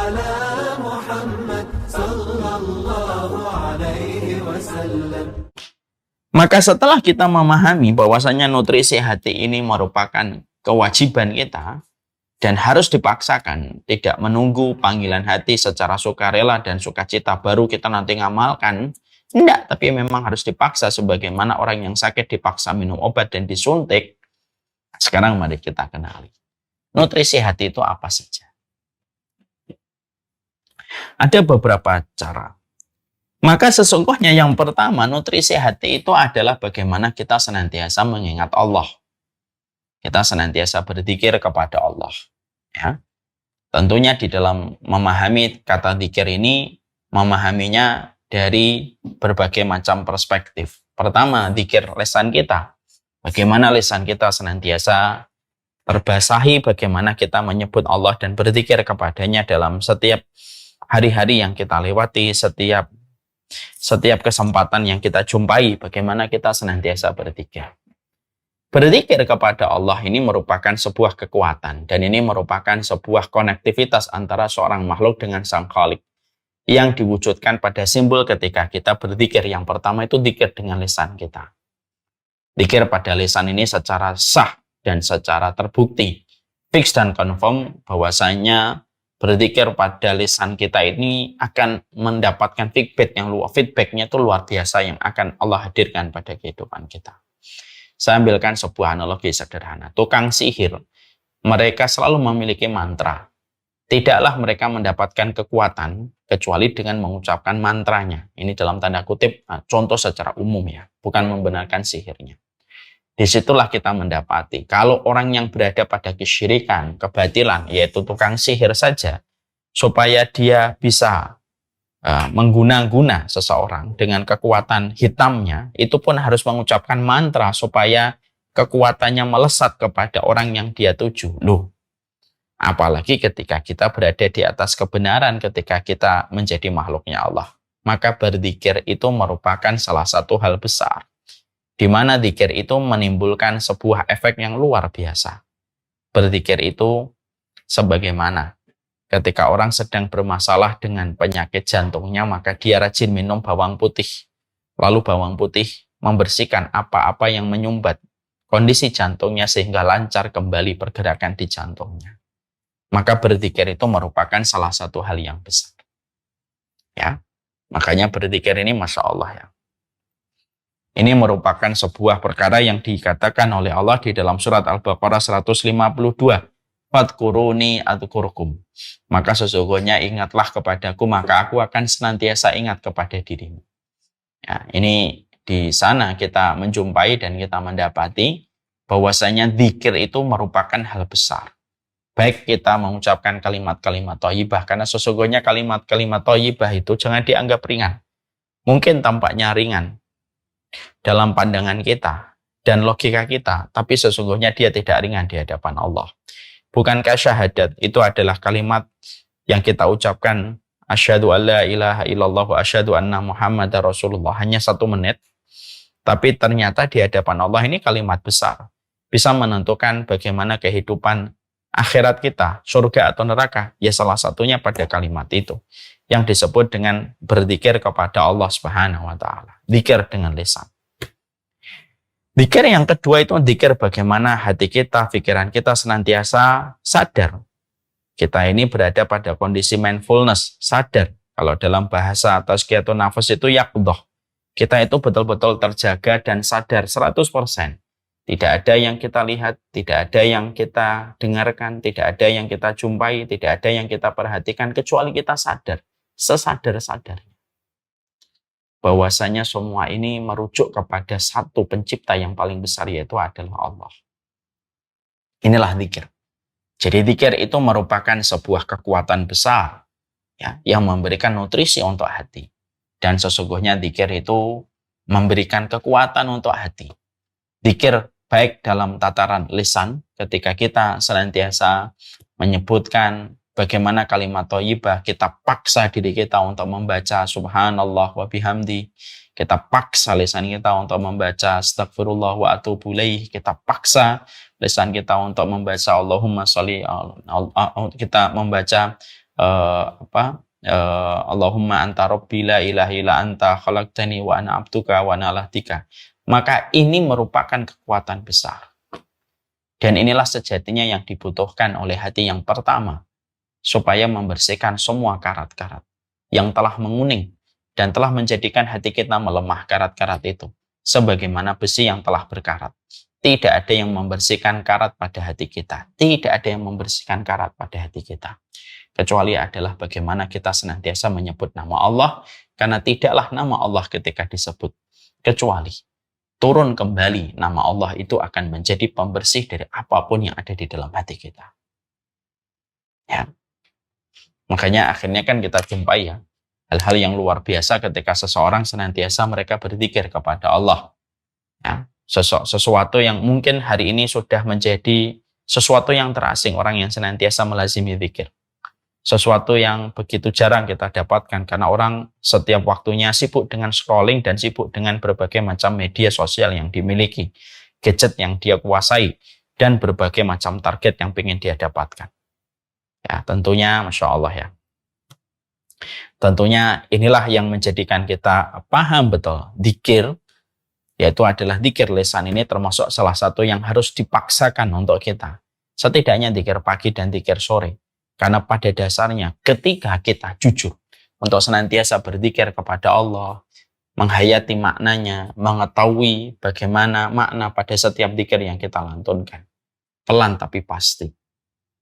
على محمد صلى الله عليه وسلم. Maka setelah kita memahami bahwasanya nutrisi hati ini merupakan kewajiban kita dan harus dipaksakan, tidak menunggu panggilan hati secara sukarela dan sukacita baru kita nanti ngamalkan. Tidak, tapi memang harus dipaksa sebagaimana orang yang sakit dipaksa minum obat dan disuntik. Sekarang mari kita kenali. Nutrisi hati itu apa saja? Ada beberapa cara. Maka sesungguhnya yang pertama, nutrisi hati itu adalah bagaimana kita senantiasa mengingat Allah. Kita senantiasa berzikir kepada Allah. Ya. Tentunya di dalam memahami kata zikir ini, memahaminya dari berbagai macam perspektif. Pertama, zikir lisan kita. Bagaimana lisan kita senantiasa terbasahi, bagaimana kita menyebut Allah dan berzikir kepadanya dalam setiap hari-hari yang kita lewati, setiap kesempatan yang kita jumpai, bagaimana kita senantiasa berzikir. Berzikir kepada Allah ini merupakan sebuah kekuatan, dan ini merupakan sebuah konektivitas antara seorang makhluk dengan Sang Khalik yang diwujudkan pada simbol ketika kita berzikir. Yang pertama itu zikir dengan lisan kita. Zikir pada lisan ini secara sah dan secara terbukti, fix dan confirm bahwasanya berzikir pada lisan kita ini akan mendapatkan feedbacknya itu luar biasa yang akan Allah hadirkan pada kehidupan kita. Saya ambilkan sebuah analogi sederhana. Tukang sihir, mereka selalu memiliki mantra. Tidaklah mereka mendapatkan kekuatan kecuali dengan mengucapkan mantranya. Ini dalam tanda kutip, contoh secara umum ya, bukan membenarkan sihirnya. Disitulah kita mendapati, kalau orang yang berada pada kesyirikan, kebatilan, yaitu tukang sihir saja, supaya dia bisa mengguna-guna seseorang dengan kekuatan hitamnya, itu pun harus mengucapkan mantra supaya kekuatannya melesat kepada orang yang dia tuju. Loh, apalagi ketika kita berada di atas kebenaran, ketika kita menjadi makhluknya Allah. Maka berzikir itu merupakan salah satu hal besar, di mana zikir itu menimbulkan sebuah efek yang luar biasa. Berzikir itu sebagaimana ketika orang sedang bermasalah dengan penyakit jantungnya, maka dia rajin minum bawang putih. Lalu bawang putih membersihkan apa-apa yang menyumbat kondisi jantungnya sehingga lancar kembali pergerakan di jantungnya. Maka berzikir itu merupakan salah satu hal yang besar. Ya, makanya berzikir ini Masya Allah ya. Ini merupakan sebuah perkara yang dikatakan oleh Allah di dalam surat Al-Baqarah 152. Fadkuruni adkurkum. Maka sesungguhnya ingatlah kepadaku, maka aku akan senantiasa ingat kepada dirimu. Ya, ini di sana kita menjumpai dan kita mendapati bahwasanya zikir itu merupakan hal besar. Baik kita mengucapkan kalimat-kalimat thayyibah, karena sesungguhnya kalimat-kalimat thayyibah itu jangan dianggap ringan. Mungkin tampaknya ringan dalam pandangan kita dan logika kita, tapi sesungguhnya dia tidak ringan di hadapan Allah. Bukankah syahadat itu adalah kalimat yang kita ucapkan asyhadu alla ilaha illallah wa asyhadu anna muhammadar rasulullah hanya 1 menit, tapi ternyata di hadapan Allah ini kalimat besar, bisa menentukan bagaimana kehidupan akhirat kita, surga atau neraka. Ya salah satunya pada kalimat itu yang disebut dengan berzikir kepada Allah Subhanahu wa taala. Zikir dengan lisan. Zikir yang kedua itu zikir bagaimana hati kita, pikiran kita senantiasa sadar. Kita ini berada pada kondisi mindfulness, sadar. Kalau dalam bahasa tazkiyatun nafas itu yaqdhah. Kita itu betul-betul terjaga dan sadar 100%. Tidak ada yang kita lihat, tidak ada yang kita dengarkan, tidak ada yang kita jumpai, tidak ada yang kita perhatikan, kecuali kita sadar, sesadar-sadarnya. Bahwasanya semua ini merujuk kepada satu pencipta yang paling besar, yaitu adalah Allah. Inilah zikir. Jadi zikir itu merupakan sebuah kekuatan besar ya, yang memberikan nutrisi untuk hati. Dan sesungguhnya zikir itu memberikan kekuatan untuk hati. Zikir baik dalam tataran lisan, ketika kita senantiasa menyebutkan bagaimana kalimat thayyibah, kita paksa diri kita untuk membaca subhanallah wa bihamdi. Kita paksa lisan kita untuk membaca astagfirullah wa atubu ilaih. Kita paksa lisan kita untuk membaca Allahumma sholli, kita membaca Allahumma anta rabbi la ilaha illa anta khalaqtani wa ana abduka wa ana abdika. Maka ini merupakan kekuatan besar. Dan inilah sejatinya yang dibutuhkan oleh hati yang pertama, supaya membersihkan semua karat-karat yang telah menguning dan telah menjadikan hati kita melemah karat-karat itu, sebagaimana besi yang telah berkarat. Tidak ada yang membersihkan karat pada hati kita. Tidak ada yang membersihkan karat pada hati kita. Kecuali adalah bagaimana kita senantiasa menyebut nama Allah, karena tidaklah nama Allah ketika disebut, kecuali turun kembali nama Allah itu akan menjadi pembersih dari apapun yang ada di dalam hati kita. Ya. Makanya akhirnya kan kita jumpai ya, hal-hal yang luar biasa ketika seseorang senantiasa mereka berzikir kepada Allah. Ya. Sesuatu yang mungkin hari ini sudah menjadi sesuatu yang terasing, orang yang senantiasa melazimi zikir. Sesuatu yang begitu jarang kita dapatkan karena orang setiap waktunya sibuk dengan scrolling dan sibuk dengan berbagai macam media sosial yang dimiliki, gadget yang dia kuasai, dan berbagai macam target yang ingin dia dapatkan. Ya, tentunya Masya Allah ya. Tentunya inilah yang menjadikan kita paham betul dzikir, yaitu adalah dzikir lisan ini termasuk salah satu yang harus dipaksakan untuk kita. Setidaknya dzikir pagi dan dzikir sore. Karena pada dasarnya ketika kita jujur untuk senantiasa berzikir kepada Allah, menghayati maknanya, mengetahui bagaimana makna pada setiap zikir yang kita lantunkan, pelan tapi pasti,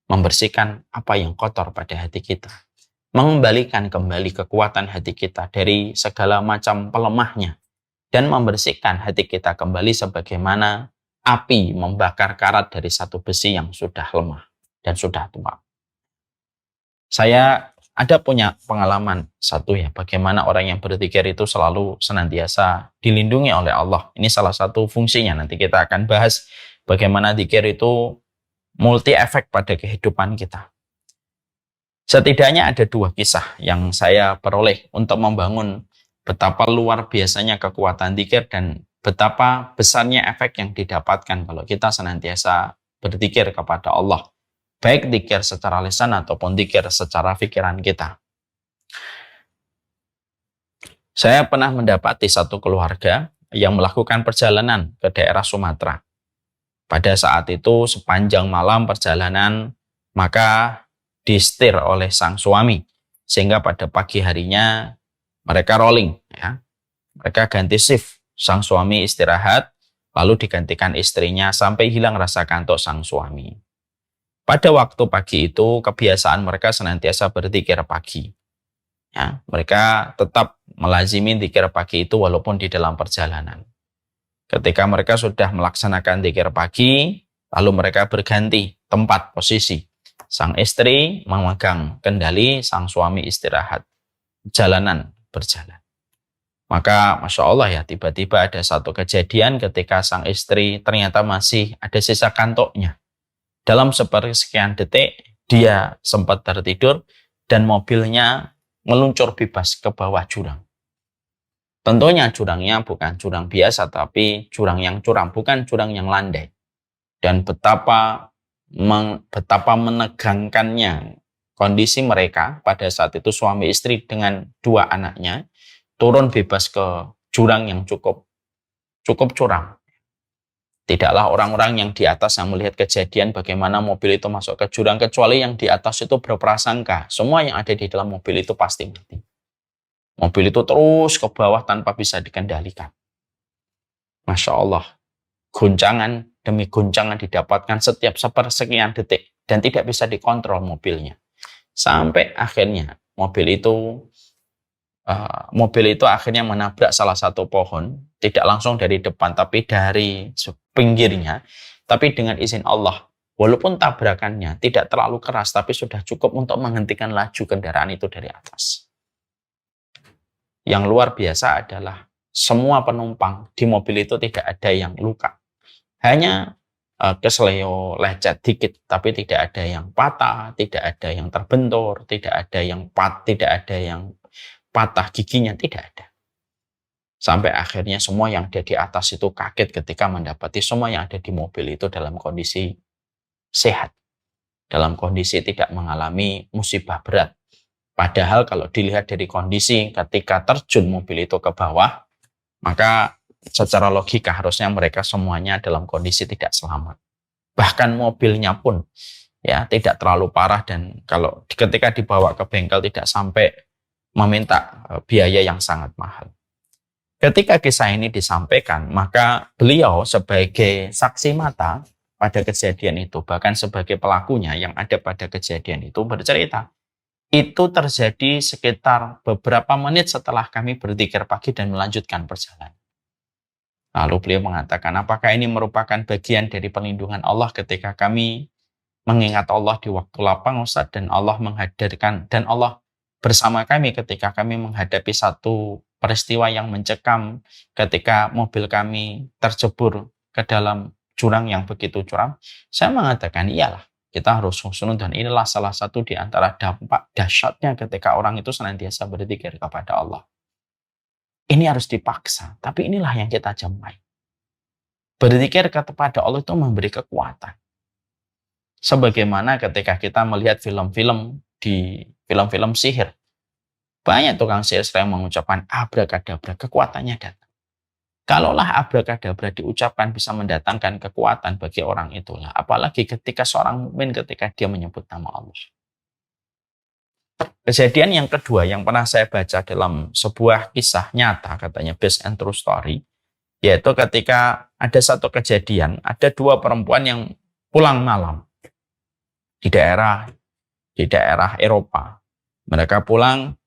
membersihkan apa yang kotor pada hati kita, mengembalikan kembali kekuatan hati kita dari segala macam pelemahnya, dan membersihkan hati kita kembali sebagaimana api membakar karat dari satu besi yang sudah lemah dan sudah tua. Saya ada punya pengalaman satu ya, bagaimana orang yang berzikir itu selalu senantiasa dilindungi oleh Allah. Ini salah satu fungsinya, nanti kita akan bahas bagaimana zikir itu multi efek pada kehidupan kita. Setidaknya ada dua kisah yang saya peroleh untuk membangun betapa luar biasanya kekuatan zikir dan betapa besarnya efek yang didapatkan kalau kita senantiasa berzikir kepada Allah. Baik dzikir secara lisan ataupun dzikir secara pikiran kita. Saya pernah mendapati satu keluarga yang melakukan perjalanan ke daerah Sumatera. Pada saat itu sepanjang malam perjalanan maka disetir oleh sang suami, sehingga pada pagi harinya mereka rolling ya. Mereka ganti shift, sang suami istirahat lalu digantikan istrinya sampai hilang rasa kantuk sang suami. Pada waktu pagi itu kebiasaan mereka senantiasa berzikir pagi. Ya, mereka tetap melazimi zikir pagi itu walaupun di dalam perjalanan. Ketika mereka sudah melaksanakan zikir pagi, lalu mereka berganti tempat posisi. Sang istri memegang kendali, sang suami istirahat. Jalanan berjalan. Maka Masya Allah ya, tiba-tiba ada satu kejadian ketika sang istri ternyata masih ada sisa kantuknya. Dalam sepersekian detik, dia sempat tertidur dan mobilnya meluncur bebas ke bawah jurang. Tentunya jurangnya bukan jurang biasa, tapi jurang yang curam, bukan jurang yang landai. Dan betapa menegangkannya kondisi mereka pada saat itu suami istri dengan dua anaknya turun bebas ke jurang yang cukup curam. Tidaklah orang-orang yang di atas yang melihat kejadian bagaimana mobil itu masuk ke jurang, kecuali yang di atas itu berprasangka semua yang ada di dalam mobil itu pasti mati. Mobil itu terus ke bawah tanpa bisa dikendalikan. Masya Allah, guncangan demi guncangan didapatkan setiap sepersekian detik dan tidak bisa dikontrol mobilnya. Sampai akhirnya mobil itu akhirnya menabrak salah satu pohon, tidak langsung dari depan tapi dari pinggirnya, tapi dengan izin Allah, walaupun tabrakannya tidak terlalu keras tapi sudah cukup untuk menghentikan laju kendaraan itu dari atas. Yang luar biasa adalah semua penumpang di mobil itu tidak ada yang luka, hanya kesleo lecet dikit, tapi tidak ada yang patah, tidak ada yang terbentur, tidak ada yang patah giginya, tidak ada. Sampai akhirnya semua yang ada di atas itu kaget ketika mendapati semua yang ada di mobil itu dalam kondisi sehat, dalam kondisi tidak mengalami musibah berat, Padahal kalau dilihat dari kondisi ketika terjun mobil itu ke bawah, maka secara logika harusnya mereka semuanya dalam kondisi tidak selamat. Bahkan mobilnya pun ya tidak terlalu parah, dan kalau ketika dibawa ke bengkel tidak sampai meminta biaya yang sangat mahal. Ketika kisah ini disampaikan, maka beliau sebagai saksi mata pada kejadian itu, bahkan sebagai pelakunya yang ada pada kejadian itu, bercerita, itu terjadi sekitar beberapa menit setelah kami berzikir pagi dan melanjutkan perjalanan. Lalu beliau mengatakan, apakah ini merupakan bagian dari perlindungan Allah ketika kami mengingat Allah di waktu lapang, Ustaz, dan Allah menghadirkan, dan Allah bersama kami ketika kami menghadapi satu peristiwa yang mencekam ketika mobil kami tercebur ke dalam jurang yang begitu curam. Saya mengatakan, iyalah, kita harus husnul, dan inilah salah satu di antara dampak dahsyatnya ketika orang itu senantiasa berzikir kepada Allah. Ini harus dipaksa, tapi inilah yang kita jumpai. Berzikir kepada Allah itu memberi kekuatan. Sebagaimana ketika kita melihat film-film di film-film sihir, banyak tukang sihir yang mengucapkan abrakadabra, kekuatannya datang. Kalaulah abrakadabra diucapkan bisa mendatangkan kekuatan bagi orang itulah, apalagi ketika seorang mukmin ketika dia menyebut nama Allah. Kejadian yang kedua yang pernah saya baca dalam sebuah kisah nyata, katanya based and true story, yaitu ketika ada satu kejadian, ada dua perempuan yang pulang malam di daerah Eropa. Mereka pulang,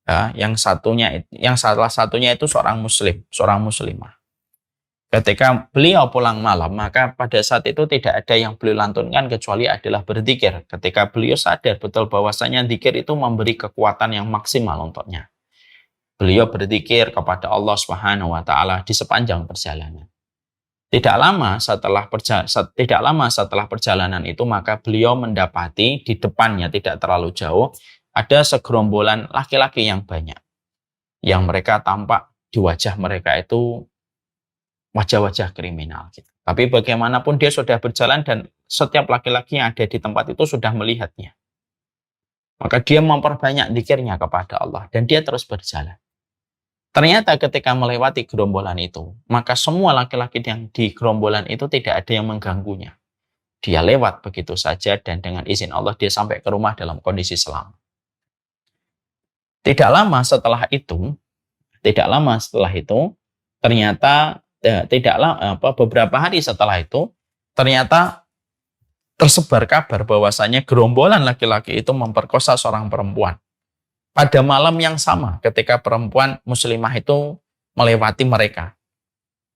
ya, yang salah satunya itu seorang muslimah. Ketika beliau pulang malam, maka pada saat itu tidak ada yang beliau lantunkan kecuali adalah berzikir. Ketika beliau sadar betul bahwasanya zikir itu memberi kekuatan yang maksimal untuknya, beliau berzikir kepada Allah Subhanahu wa taala di sepanjang perjalanan. Tidak lama setelah perjalanan itu, maka beliau mendapati di depannya tidak terlalu jauh ada segerombolan laki-laki yang banyak, yang mereka tampak di wajah mereka itu wajah-wajah kriminal gitu. Tapi bagaimanapun dia sudah berjalan dan setiap laki-laki yang ada di tempat itu sudah melihatnya. Maka dia memperbanyak zikirnya kepada Allah dan dia terus berjalan. Ternyata ketika melewati gerombolan itu, maka semua laki-laki yang di gerombolan itu tidak ada yang mengganggunya. Dia lewat begitu saja dan dengan izin Allah dia sampai ke rumah dalam kondisi selamat. Tidak lama setelah itu, ternyata beberapa hari setelah itu, ternyata tersebar kabar bahwasanya gerombolan laki-laki itu memperkosa seorang perempuan. Pada malam yang sama ketika perempuan muslimah itu melewati mereka.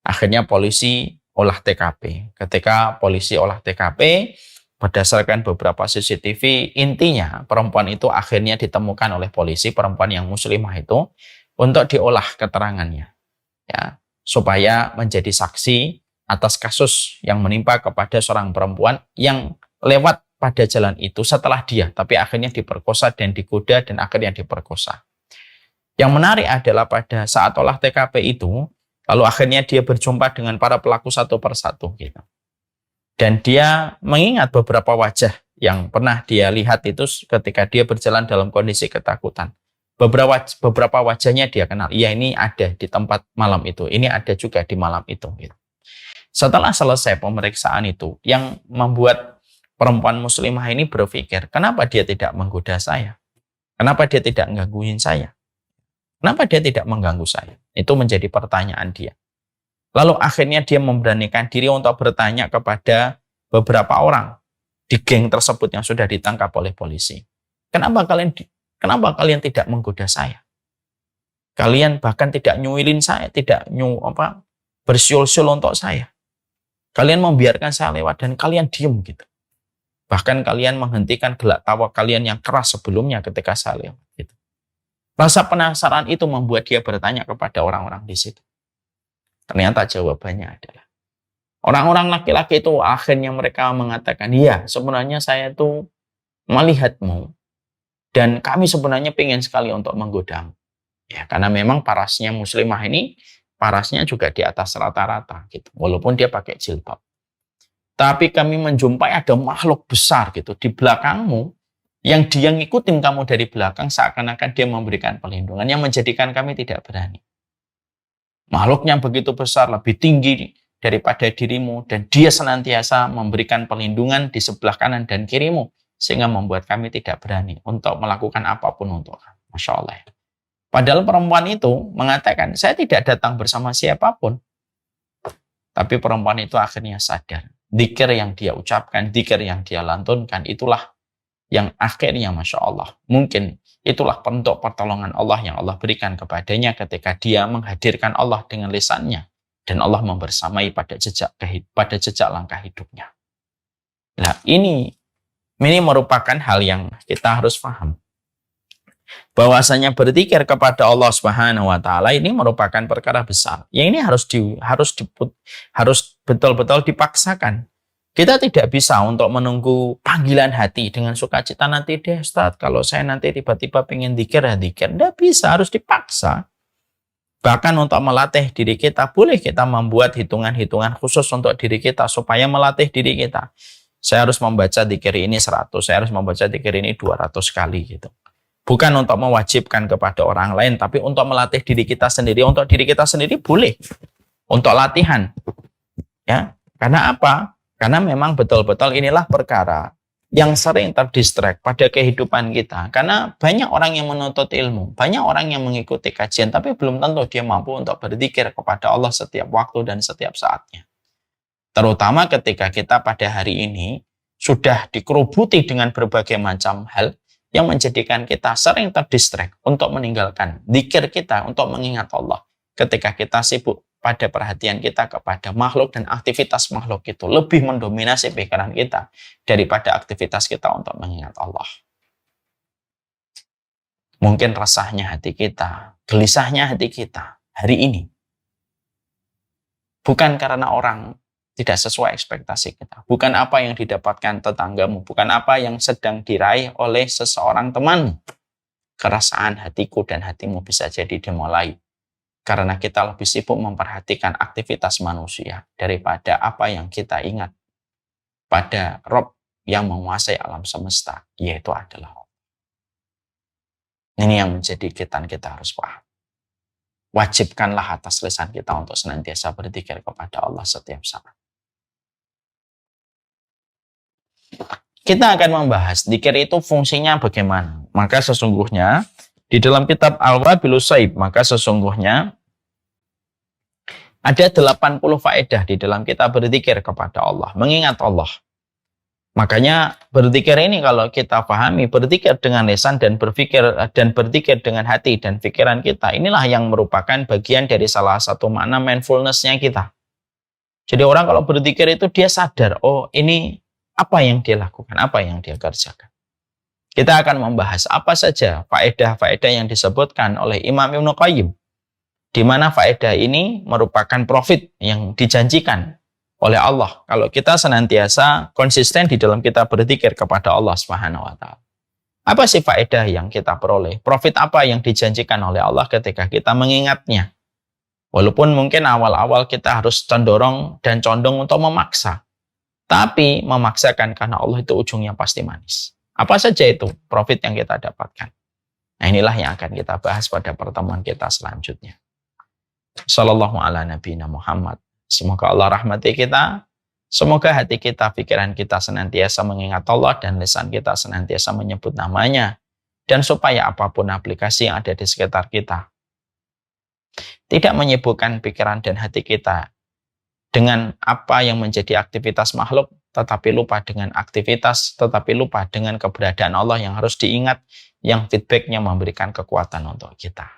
Akhirnya polisi olah TKP. Ketika polisi olah TKP, berdasarkan beberapa CCTV, intinya perempuan itu akhirnya ditemukan oleh polisi, perempuan yang muslimah itu, untuk diolah keterangannya. Ya, supaya menjadi saksi atas kasus yang menimpa kepada seorang perempuan yang lewat pada jalan itu setelah dia, tapi akhirnya diperkosa dan digoda dan akhirnya diperkosa. Yang menarik adalah pada saat olah TKP itu, lalu akhirnya dia berjumpa dengan para pelaku satu persatu gitu. Dan dia mengingat beberapa wajah yang pernah dia lihat itu ketika dia berjalan dalam kondisi ketakutan. Beberapa wajahnya dia kenal. Iya, ini ada di tempat malam itu. Ini ada juga di malam itu. Gitu. Setelah selesai pemeriksaan itu, yang membuat perempuan muslimah ini berpikir, kenapa dia tidak menggoda saya? Kenapa dia tidak menggangguin saya? Kenapa dia tidak mengganggu saya? Itu menjadi pertanyaan dia. Lalu akhirnya dia memberanikan diri untuk bertanya kepada beberapa orang di geng tersebut yang sudah ditangkap oleh polisi. Kenapa kalian tidak menggoda saya? Kalian bahkan tidak nyuilin saya, tidak bersiul-siul untuk saya. Kalian membiarkan saya lewat dan kalian diem gitu. Bahkan kalian menghentikan gelak tawa kalian yang keras sebelumnya ketika saya lewat. Gitu. Rasa penasaran itu membuat dia bertanya kepada orang-orang di situ. Ternyata jawabannya adalah, orang-orang laki-laki itu akhirnya mereka mengatakan, iya, sebenarnya saya itu melihatmu dan kami sebenarnya pengen sekali untuk menggodamu. Ya, karena memang parasnya muslimah ini, parasnya juga di atas rata-rata gitu, walaupun dia pakai jilbab. Tapi kami menjumpai ada makhluk besar gitu di belakangmu Yang dia ngikutin kamu dari belakang seakan-akan dia memberikan perlindungan yang menjadikan kami tidak berani. Makhluk yang begitu besar, lebih tinggi daripada dirimu, dan dia senantiasa memberikan perlindungan di sebelah kanan dan kirimu, sehingga membuat kami tidak berani untuk melakukan apapun untuk kamu. Masya Allah. Padahal perempuan itu mengatakan, saya tidak datang bersama siapapun. Tapi perempuan itu akhirnya sadar. Dzikir yang dia ucapkan, dzikir yang dia lantunkan, itulah yang akhirnya Masya Allah. Mungkin itulah bentuk pertolongan Allah yang Allah berikan kepadanya ketika dia menghadirkan Allah dengan lisannya. Dan Allah membersamai pada jejak langkah hidupnya. Nah, ini merupakan hal yang kita harus paham. Bahwasanya berzikir kepada Allah Subhanahu wa taala ini merupakan perkara besar. Yang ini harus betul-betul dipaksakan. Kita tidak bisa untuk menunggu panggilan hati dengan sukacita, nanti deh Ustaz, kalau saya nanti tiba-tiba pengen dzikir ya dzikir. Tidak bisa, harus dipaksa. Bahkan untuk melatih diri kita, boleh kita membuat hitungan-hitungan khusus untuk diri kita supaya melatih diri kita. Saya harus membaca dzikir ini 100, saya harus membaca dzikir ini 200 kali gitu. Bukan untuk mewajibkan kepada orang lain, tapi untuk melatih diri kita sendiri. Untuk diri kita sendiri boleh. Untuk latihan. Ya, karena apa? Karena memang betul-betul inilah perkara yang sering terdistract pada kehidupan kita. Karena banyak orang yang menuntut ilmu, banyak orang yang mengikuti kajian, tapi belum tentu dia mampu untuk berzikir kepada Allah setiap waktu dan setiap saatnya. Terutama ketika kita pada hari ini sudah dikerubuti dengan berbagai macam hal yang menjadikan kita sering terdistract untuk meninggalkan zikir kita, untuk mengingat Allah. Ketika kita sibuk pada perhatian kita kepada makhluk dan aktivitas makhluk itu lebih mendominasi pikiran kita daripada aktivitas kita untuk mengingat Allah. Mungkin resahnya hati kita, gelisahnya hati kita hari ini bukan karena orang tidak sesuai ekspektasi kita, bukan apa yang didapatkan tetanggamu, bukan apa yang sedang diraih oleh seseorang temanmu. Keresahan hatiku dan hatimu bisa jadi dimulai karena kita lebih sibuk memperhatikan aktivitas manusia daripada apa yang kita ingat pada Rob yang menguasai alam semesta, yaitu adalah Allah. Ini yang menjadi kita harus paham. Wajibkanlah atas lisan kita untuk senantiasa berzikir kepada Allah setiap saat. Kita akan membahas zikir itu fungsinya bagaimana. Maka sesungguhnya di dalam kitab Al-Wabilus Saib, maka sesungguhnya ada 80 faedah di dalam kita berzikir kepada Allah, mengingat Allah. Makanya berzikir ini kalau kita pahami, berzikir dengan lisan dan berzikir dengan hati dan pikiran kita, inilah yang merupakan bagian dari salah satu makna mindfulness-nya kita. Jadi orang kalau berzikir itu dia sadar, oh ini apa yang dia lakukan, apa yang dia kerjakan. Kita akan membahas apa saja faedah-faedah yang disebutkan oleh Imam Ibnu Qayyim, di mana faedah ini merupakan profit yang dijanjikan oleh Allah kalau kita senantiasa konsisten di dalam kita berzikir kepada Allah Subhanahu wa taala. Apa sih faedah yang kita peroleh? Profit apa yang dijanjikan oleh Allah ketika kita mengingatnya? Walaupun mungkin awal-awal kita harus condong untuk memaksa. Tapi memaksakan karena Allah itu ujungnya pasti manis. Apa saja itu profit yang kita dapatkan? Nah, inilah yang akan kita bahas pada pertemuan kita selanjutnya. Sallallahu ala nabiyina Muhammad. Semoga Allah rahmati kita. Semoga hati kita, pikiran kita senantiasa mengingat Allah dan lisan kita senantiasa menyebut namanya. Dan supaya apapun aplikasi yang ada di sekitar kita tidak menyibukkan pikiran dan hati kita dengan apa yang menjadi aktivitas makhluk, tetapi lupa dengan dengan keberadaan Allah yang harus diingat, yang feedbacknya memberikan kekuatan untuk kita.